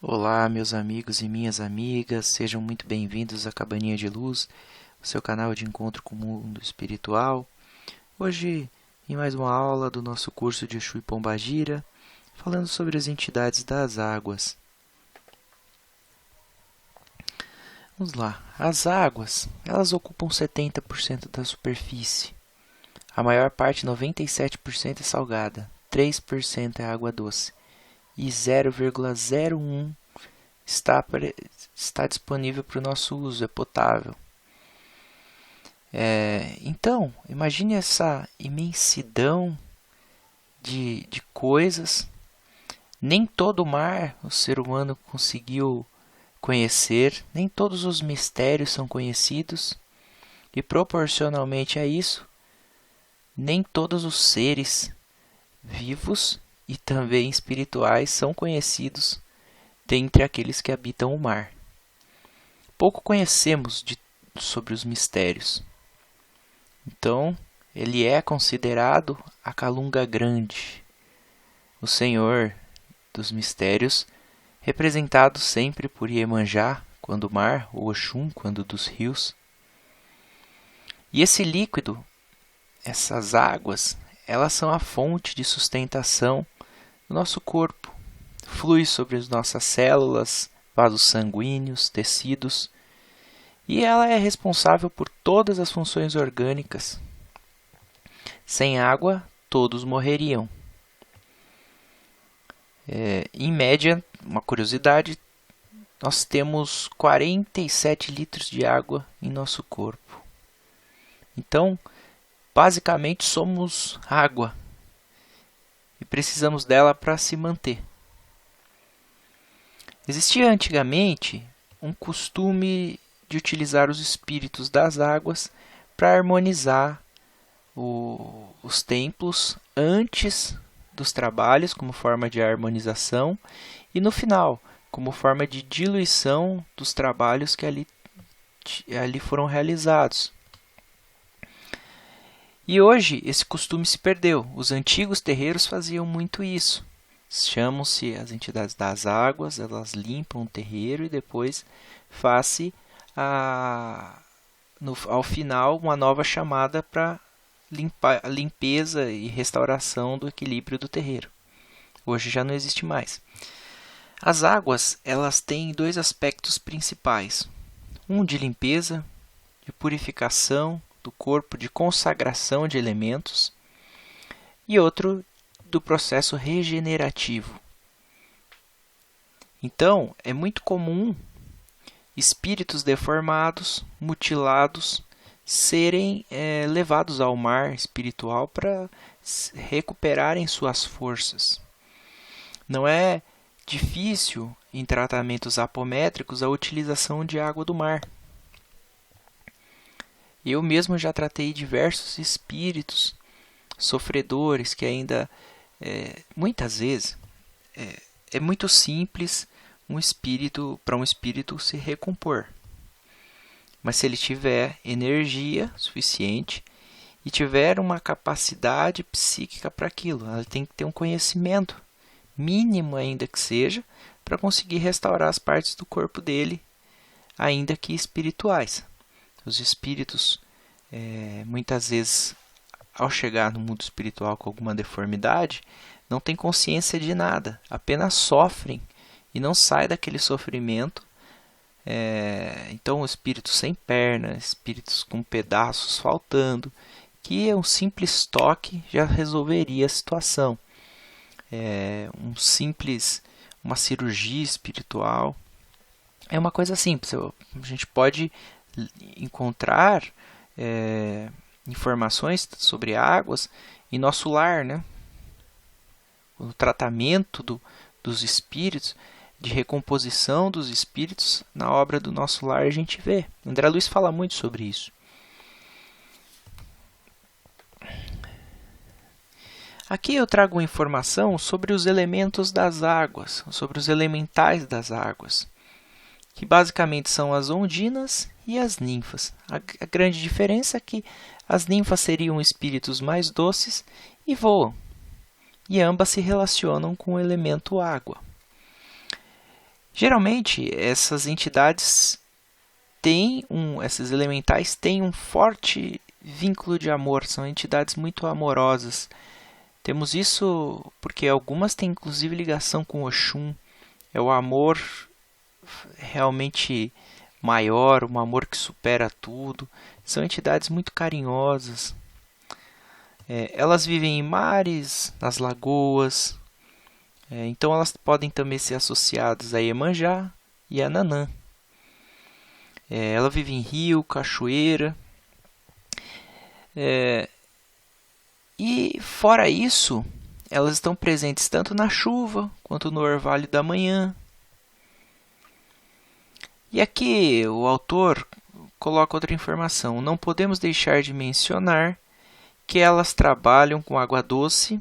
Olá, meus amigos e minhas amigas, sejam muito bem-vindos à Cabaninha de Luz, o seu canal de encontro com o mundo espiritual. Hoje, em mais uma aula do nosso curso de Exu e Pombagira, falando sobre as entidades das águas. Vamos lá. As águas, elas ocupam 70% da superfície. A maior parte, 97%, é salgada, 3% é água doce e 0,01% está disponível para o nosso uso, é potável. Então, imagine essa imensidão de coisas. Nem todo o mar o ser humano conseguiu conhecer, nem todos os mistérios são conhecidos, e proporcionalmente a isso, nem todos os seres vivos e também espirituais são conhecidos dentre aqueles que habitam o mar. Pouco conhecemos sobre os mistérios. Então, ele é considerado a Calunga Grande, o Senhor dos Mistérios, representado sempre por Iemanjá, quando mar, ou Oxum, quando dos rios. E esse líquido, essas águas, elas são a fonte de sustentação do nosso corpo. Flui sobre as nossas células, vasos sanguíneos, tecidos, e ela é responsável por todas as funções orgânicas. Sem água, todos morreriam. Em média, uma curiosidade, nós temos 47 litros de água em nosso corpo. Então, basicamente, somos água e precisamos dela para se manter. Existia antigamente um costume de utilizar os espíritos das águas para harmonizar os templos antes dos trabalhos, como forma de harmonização, e no final, como forma de diluição dos trabalhos que ali foram realizados. E hoje esse costume se perdeu. Os antigos terreiros faziam muito isso. Chamam-se as entidades das águas, elas limpam o terreiro e depois faz-se ao final uma nova chamada para limpeza e restauração do equilíbrio do terreiro. Hoje já não existe mais. As águas, elas têm dois aspectos principais. Um de limpeza, de purificação do corpo, de consagração de elementos, e outro do processo regenerativo. Então, é muito comum espíritos deformados, mutilados, serem levados ao mar espiritual para recuperarem suas forças. Não é difícil, em tratamentos apométricos, a utilização de água do mar. Eu mesmo já tratei diversos espíritos sofredores que ainda, muitas vezes, é muito simples para um espírito se recompor. Mas se ele tiver energia suficiente e tiver uma capacidade psíquica para aquilo, ele tem que ter um conhecimento mínimo ainda que seja, para conseguir restaurar as partes do corpo dele, ainda que espirituais. Os espíritos, muitas vezes, ao chegar no mundo espiritual com alguma deformidade, não têm consciência de nada, apenas sofrem e não saem daquele sofrimento. Então, espíritos sem perna, espíritos com pedaços faltando, que um simples toque já resolveria a situação. Uma cirurgia espiritual é uma coisa simples. A gente pode encontrar informações sobre águas em nosso lar, né? O tratamento dos espíritos, de recomposição dos espíritos na obra do Nosso Lar, a gente vê. André Luiz fala muito sobre isso. Aqui eu trago informação sobre os elementos das águas, sobre os elementais das águas, que basicamente são as ondinas e as ninfas. A grande diferença é que as ninfas seriam espíritos mais doces e voam, e ambas se relacionam com o elemento água. Geralmente, essas entidades esses elementais têm um forte vínculo de amor, são entidades muito amorosas. Temos isso porque algumas têm inclusive ligação com Oxum. É o amor realmente maior, um amor que supera tudo. São entidades muito carinhosas. Elas vivem em mares, nas lagoas. Então elas podem também ser associadas a Iemanjá e a Nanã. Ela vive em rio, cachoeira. E fora isso, elas estão presentes tanto na chuva quanto no orvalho da manhã. E aqui o autor coloca outra informação. Não podemos deixar de mencionar que elas trabalham com água doce.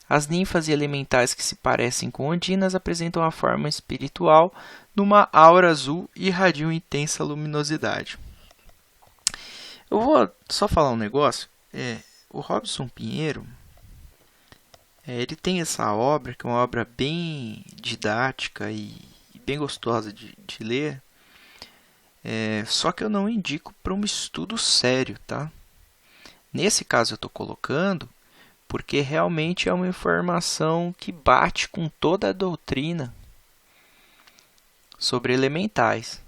As ninfas e elementais que se parecem com ondinas apresentam a forma espiritual numa aura azul e irradiam intensa luminosidade. Eu vou só falar um negócio. O Robson Pinheiro, ele tem essa obra, que é uma obra bem didática e bem gostosa de ler. Só que eu não indico para um estudo sério, tá? Nesse caso eu estou colocando porque realmente é uma informação que bate com toda a doutrina sobre elementais.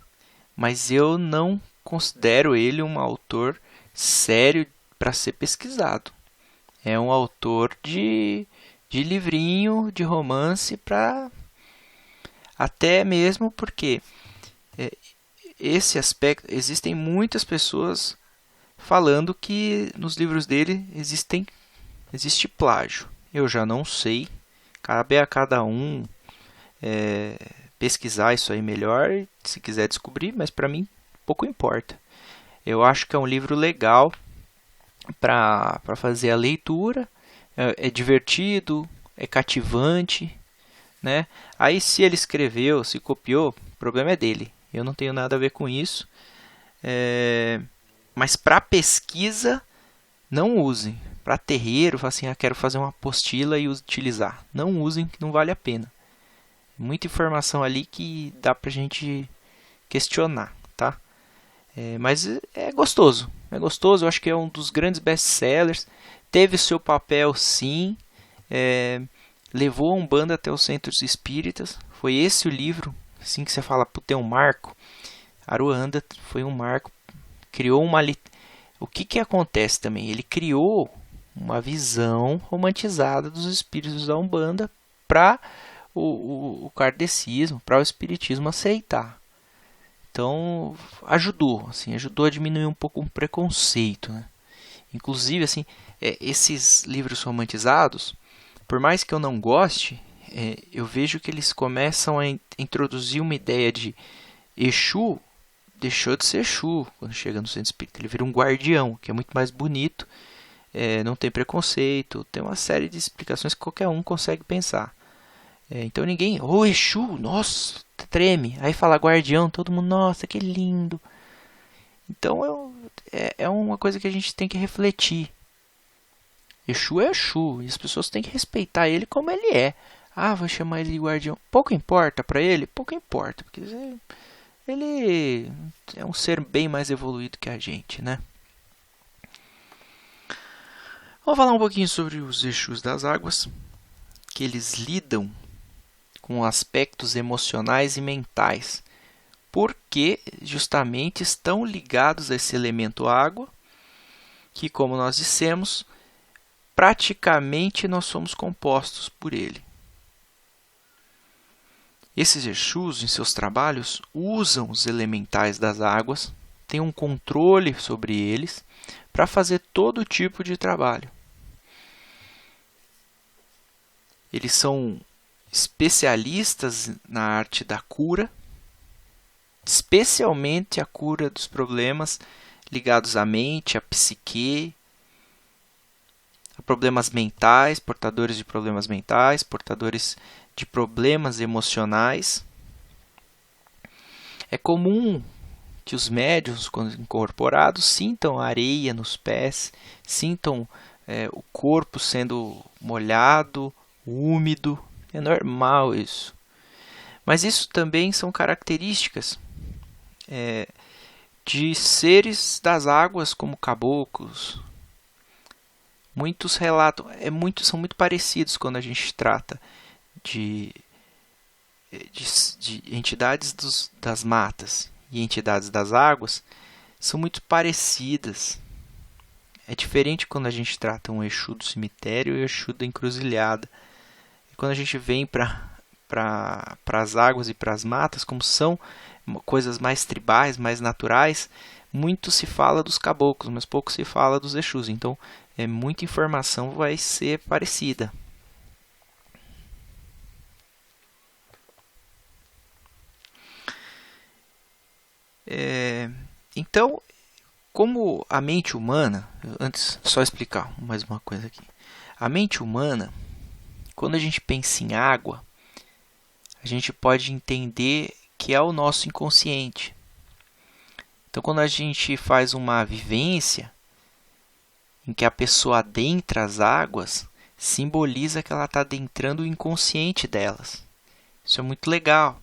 Mas eu não considero ele um autor sério para ser pesquisado. É um autor de livrinho, de romance, até mesmo porque esse aspecto, existem muitas pessoas falando que nos livros dele existe plágio. Eu já não sei, cabe a cada um pesquisar isso aí melhor, se quiser descobrir, mas para mim pouco importa. Eu acho que é um livro legal para fazer a leitura, é divertido, é cativante, né? Aí se ele escreveu, se copiou, o problema é dele. Eu não tenho nada a ver com isso. Mas para pesquisa, não usem. Para terreiro, assim, quero fazer uma apostila e utilizar. Não usem, que não vale a pena. Muita informação ali que dá para a gente questionar, tá? Mas é gostoso. É gostoso, eu acho que é um dos grandes best-sellers. Teve o seu papel, sim. Levou a Umbanda até os centros espíritas. Foi esse o livro, assim que você fala, tem um marco. Aruanda foi um marco. Criou O que acontece também? Ele criou uma visão romantizada dos espíritos da Umbanda para o kardecismo, para o espiritismo aceitar. Então, ajudou a diminuir um pouco o preconceito, né? Inclusive, assim, esses livros romantizados, por mais que eu não goste, eu vejo que eles começam a introduzir uma ideia de Exu deixou de ser Exu quando chega no centro espírita. Ele vira um guardião, que é muito mais bonito, não tem preconceito, tem uma série de explicações que qualquer um consegue pensar. Então ninguém, Exu, nossa, treme. Aí fala guardião, todo mundo, nossa, que lindo. Então é uma coisa que a gente tem que refletir. Exu é Exu, e as pessoas têm que respeitar ele como ele é. Vou chamar ele de guardião. Pouco importa para ele? Pouco importa, porque ele é um ser bem mais evoluído que a gente, né? Vamos falar um pouquinho sobre os Exus das águas, que eles lidam com aspectos emocionais e mentais, porque justamente estão ligados a esse elemento água, que, como nós dissemos, praticamente nós somos compostos por ele. Esses Exus, em seus trabalhos, usam os elementais das águas, têm um controle sobre eles, para fazer todo tipo de trabalho. Eles são especialistas na arte da cura, especialmente a cura dos problemas ligados à mente, à psique, a problemas mentais, portadores de problemas mentais, portadores de problemas emocionais. É comum que os médiuns, quando incorporados, sintam areia nos pés, sintam o corpo sendo molhado, úmido. É normal isso. Mas isso também são características de seres das águas como caboclos. Muitos relatam, são muito parecidos quando a gente trata de, de entidades das matas e entidades das águas, são muito parecidas. É diferente quando a gente trata um Exu do cemitério e o Exu da encruzilhada. E quando a gente vem para as águas e para as matas, como são coisas mais tribais, mais naturais, muito se fala dos caboclos, mas pouco se fala dos Exus. Então, muita informação vai ser parecida. Então, como a mente humana, antes só explicar mais uma coisa aqui. A mente humana, quando a gente pensa em água, a gente pode entender que é o nosso inconsciente. Então, quando a gente faz uma vivência em que a pessoa adentra as águas, simboliza que ela está adentrando o inconsciente delas. Isso é muito legal.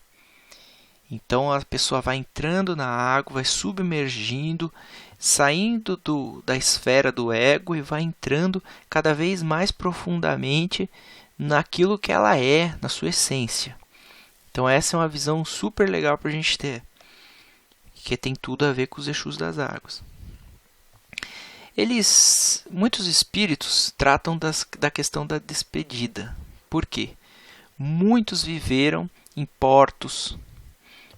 Então, a pessoa vai entrando na água, vai submergindo, saindo da esfera do ego e vai entrando cada vez mais profundamente naquilo que ela é, na sua essência. Então essa é uma visão super legal para a gente ter, que tem tudo a ver com os Exus das águas. Muitos espíritos tratam da questão da despedida. Por quê? Muitos viveram em portos,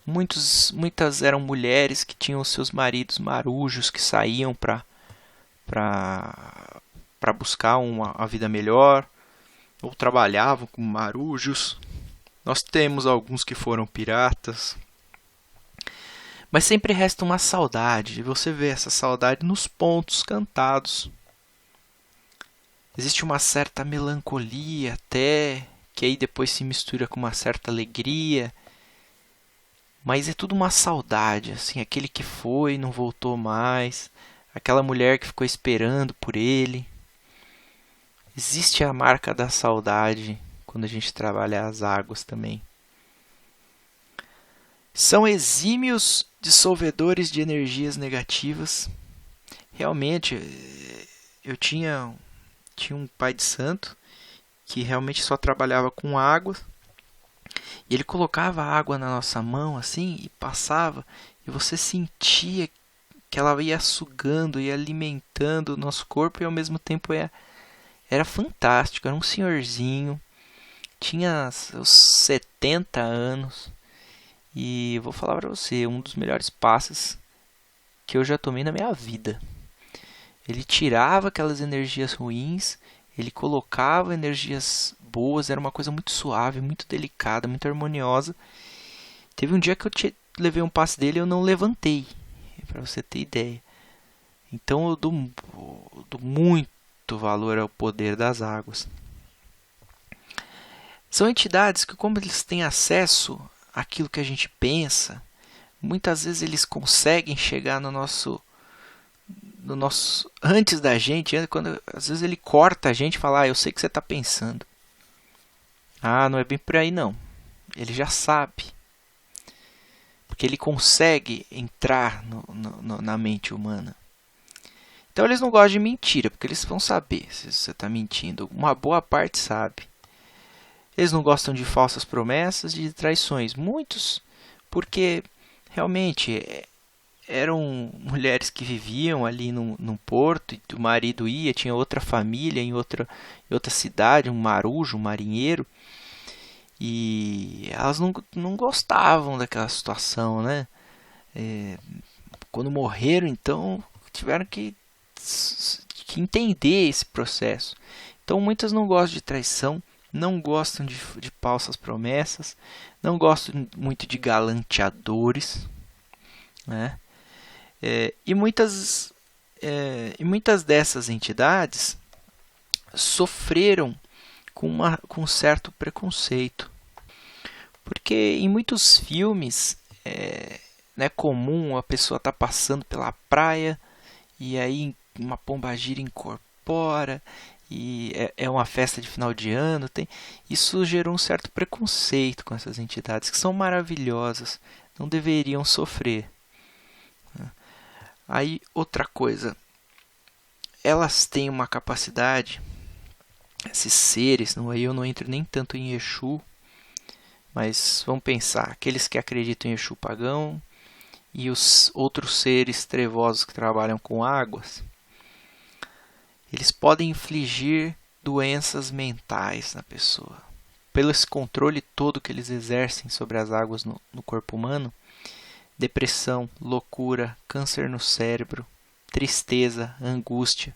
muitas eram mulheres que tinham seus maridos marujos que saíam para buscar uma vida melhor, ou trabalhavam como marujos. Nós temos alguns que foram piratas. Mas sempre resta uma saudade, e você vê essa saudade nos pontos cantados. Existe uma certa melancolia até, que aí depois se mistura com uma certa alegria. Mas é tudo uma saudade, assim, aquele que foi e não voltou mais, aquela mulher que ficou esperando por ele. Existe a marca da saudade quando a gente trabalha as águas também. São exímios dissolvedores de energias negativas. Realmente, eu tinha um pai de santo que realmente só trabalhava com água. E ele colocava a água na nossa mão assim e passava. E você sentia que ela ia sugando e alimentando o nosso corpo. E ao mesmo tempo era fantástico. Era um senhorzinho. Tinha os 70 anos. E vou falar pra você, um dos melhores passes que eu já tomei na minha vida. Ele tirava aquelas energias ruins, ele colocava energias boas, era uma coisa muito suave, muito delicada, muito harmoniosa. Teve um dia que eu levei um passe dele e eu não levantei, pra você ter ideia. Então eu dou muito valor ao poder das águas. São entidades que, como eles têm acesso àquilo que a gente pensa, muitas vezes eles conseguem chegar no nosso antes da gente, quando às vezes ele corta a gente e fala: eu sei o que você está pensando. Não é bem por aí não. Ele já sabe. Porque ele consegue entrar na mente humana. Então eles não gostam de mentira, porque eles vão saber se você está mentindo. Uma boa parte sabe. Eles não gostam de falsas promessas, de traições. Muitos, porque realmente eram mulheres que viviam ali num porto, e o marido ia, tinha outra família em outra cidade, um marujo, um marinheiro, e elas não gostavam daquela situação, né? Quando morreram, então, tiveram que entender esse processo. Então, muitas não gostam de traição, não gostam de falsas promessas, não gostam muito de galanteadores, né? E muitas dessas entidades sofreram com um certo preconceito. Porque em muitos filmes é comum a pessoa estar passando pela praia e aí uma pombagira incorpora e é uma festa de final de ano. Isso gerou um certo preconceito com essas entidades, que são maravilhosas, não deveriam sofrer. Aí, outra coisa, elas têm uma capacidade, esses seres, aí eu não entro nem tanto em Exu, mas vamos pensar, aqueles que acreditam em Exu pagão e os outros seres trevosos que trabalham com águas, eles podem infligir doenças mentais na pessoa. Pelo esse controle todo que eles exercem sobre as águas no corpo humano, depressão, loucura, câncer no cérebro, tristeza, angústia,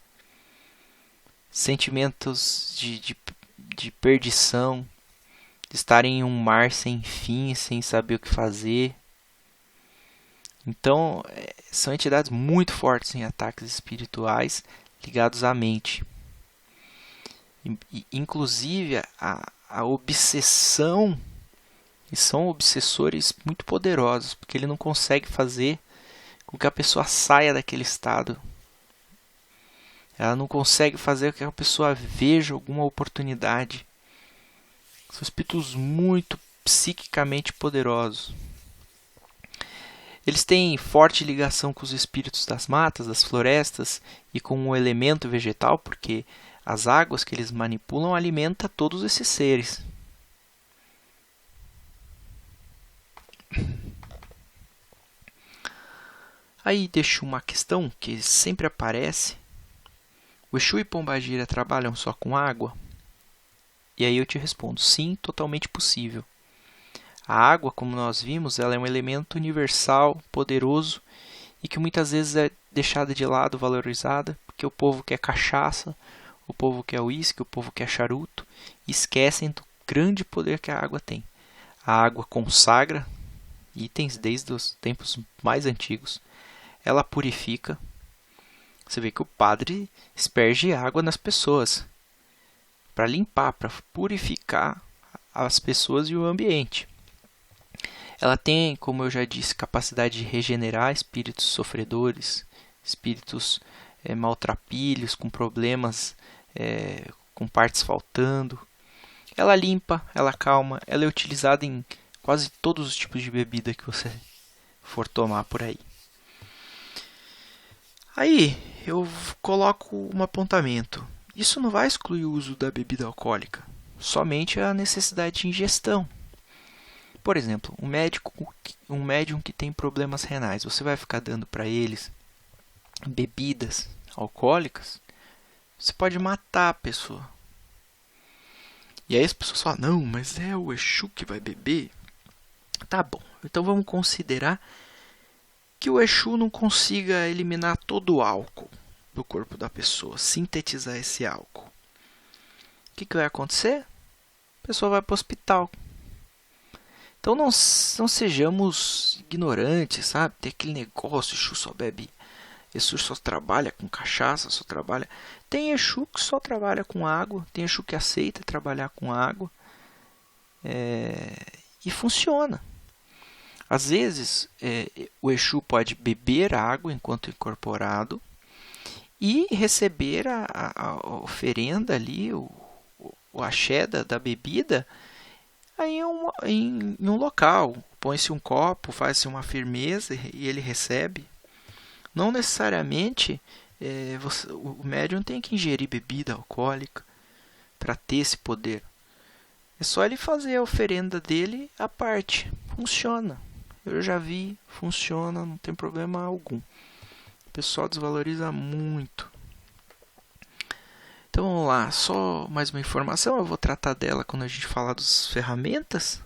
sentimentos de perdição, de estar em um mar sem fim, sem saber o que fazer. Então, são entidades muito fortes em ataques espirituais ligados à mente. Inclusive, a obsessão, e são obsessores muito poderosos, porque ele não consegue fazer com que a pessoa saia daquele estado. Ela não consegue fazer com que a pessoa veja alguma oportunidade. São espíritos muito psiquicamente poderosos. Eles têm forte ligação com os espíritos das matas, das florestas e com o elemento vegetal, porque as águas que eles manipulam alimentam todos esses seres. Aí deixo uma questão que sempre aparece. O Exu e Pombagira trabalham só com água? E aí eu te respondo, sim, totalmente possível. A água, como nós vimos, ela é um elemento universal, poderoso e que muitas vezes é deixada de lado, valorizada, porque o povo quer cachaça, o povo quer uísque, o povo quer charuto, e esquecem do grande poder que a água tem. A água consagra itens desde os tempos mais antigos. Ela purifica. Você vê que o padre asperge água nas pessoas para limpar, para purificar as pessoas e o ambiente. Ela tem, como eu já disse, capacidade de regenerar espíritos sofredores, espíritos maltrapilhos, com problemas, com partes faltando. Ela limpa, ela calma, ela é utilizada em quase todos os tipos de bebida que você for tomar por aí. Aí eu coloco um apontamento. Isso não vai excluir o uso da bebida alcoólica, somente a necessidade de ingestão. Por exemplo, um médium que tem problemas renais, você vai ficar dando para eles bebidas alcoólicas? Você pode matar a pessoa. E aí as pessoas falam, não, mas é o Exu que vai beber? Tá bom, então vamos considerar que o Exu não consiga eliminar todo o álcool do corpo da pessoa, sintetizar esse álcool. O que vai acontecer? A pessoa vai para o hospital. Então não sejamos ignorantes, sabe? Tem aquele negócio, Exu só bebe, Exu só trabalha com cachaça, só trabalha... Tem Exu que só trabalha com água, tem Exu que aceita trabalhar com água. E funciona. Às vezes, o Exu pode beber água enquanto incorporado e receber a oferenda ali, o axé da bebida, aí em um local. Põe-se um copo, faz-se uma firmeza e ele recebe. Não necessariamente o médium tem que ingerir bebida alcoólica para ter esse poder. É só ele fazer a oferenda dele à parte. Funciona. Eu já vi, funciona, não tem problema algum. O pessoal desvaloriza muito. Então vamos lá, só mais uma informação, eu vou tratar dela quando a gente falar das ferramentas,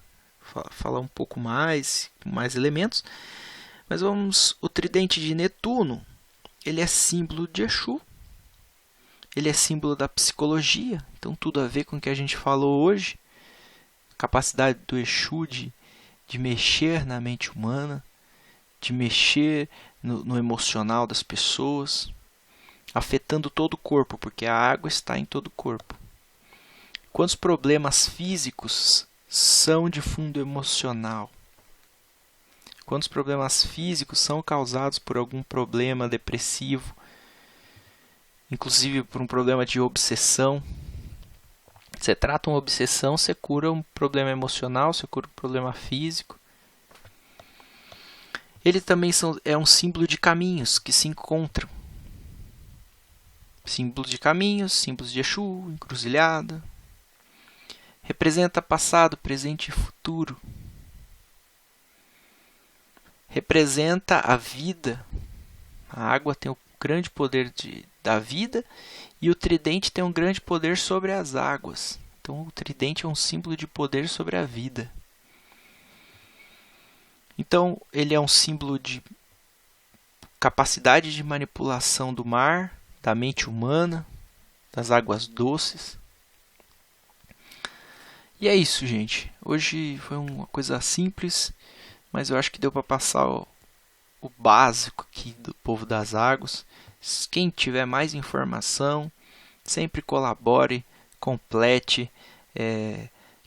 falar um pouco mais, com mais elementos. Mas vamos, o tridente de Netuno, ele é símbolo de Exu, ele é símbolo da psicologia, então tudo a ver com o que a gente falou hoje, capacidade do Exu de mexer na mente humana, de mexer no emocional das pessoas, afetando todo o corpo, porque a água está em todo o corpo. Quantos problemas físicos são de fundo emocional? Quantos problemas físicos são causados por algum problema depressivo, inclusive por um problema de obsessão. Você trata uma obsessão, você cura um problema emocional, você cura um problema físico. Ele também é um símbolo de caminhos que se encontram. Símbolo de caminhos, símbolos de Exu, encruzilhada. Representa passado, presente e futuro. Representa a vida. A água tem o grande poder da vida e o tridente tem um grande poder sobre as águas. Então o tridente é um símbolo de poder sobre a vida. Então ele é um símbolo de capacidade de manipulação do mar, da mente humana, das águas doces. E é isso, gente. Hoje foi uma coisa simples, mas eu acho que deu para passar o básico aqui do povo das águas. Quem tiver mais informação, sempre colabore, complete.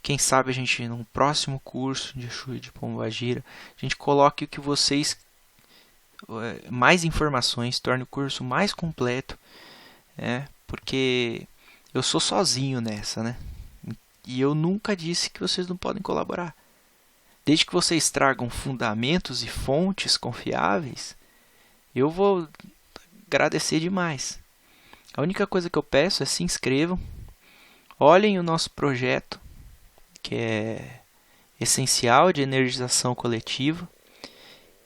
Quem sabe a gente, num próximo curso de Exu e de Pombagira, a gente coloque o que vocês, mais informações, torne o curso mais completo, porque eu sou sozinho nessa, né? E eu nunca disse que vocês não podem colaborar. Desde que vocês tragam fundamentos e fontes confiáveis, eu vou agradecer demais. A única coisa que eu peço é se inscrevam, olhem o nosso projeto, que é essencial de energização coletiva,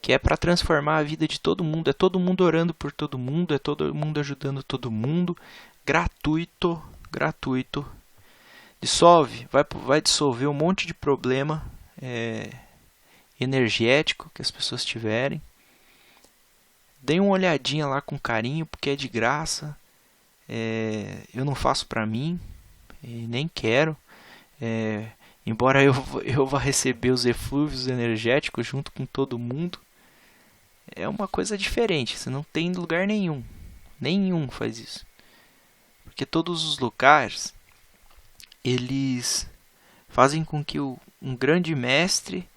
que é para transformar a vida de todo mundo. É todo mundo orando por todo mundo, é todo mundo ajudando todo mundo, gratuito. Vai dissolver um monte de problema energético que as pessoas tiverem. Deem uma olhadinha lá com carinho, porque é de graça. Eu não faço para mim, nem quero. Embora eu vá receber os eflúvios energéticos junto com todo mundo, é uma coisa diferente. Você não tem lugar nenhum. Nenhum faz isso. Porque todos os lugares, eles fazem com que um grande mestre,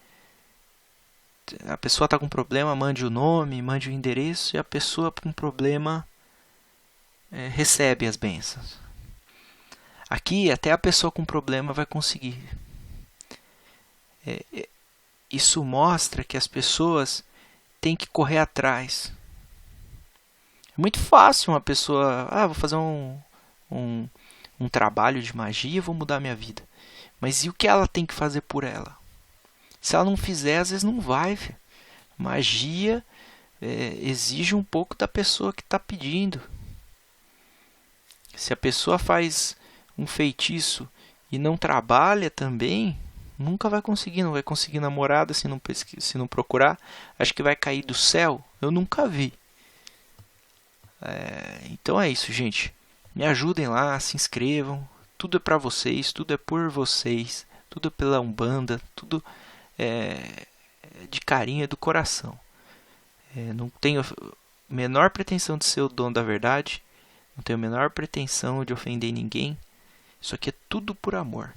a pessoa está com problema, mande o nome, mande o endereço, e a pessoa com problema recebe as bênçãos. Aqui, até a pessoa com problema vai conseguir. Isso mostra que as pessoas têm que correr atrás. É muito fácil uma pessoa, vou fazer um trabalho de magia, vou mudar minha vida. Mas e o que ela tem que fazer por ela? Se ela não fizer, às vezes não vai. Filho. Magia exige um pouco da pessoa que está pedindo. Se a pessoa faz um feitiço e não trabalha também, nunca vai conseguir. Não vai conseguir namorada se não procurar. Acho que vai cair do céu. Eu nunca vi. Então é isso, gente. Me ajudem lá, se inscrevam. Tudo é para vocês, tudo é por vocês, tudo é pela Umbanda, tudo é de carinho, é do coração. Não tenho a menor pretensão de ser o dono da verdade, não tenho a menor pretensão de ofender ninguém. Isso aqui é tudo por amor.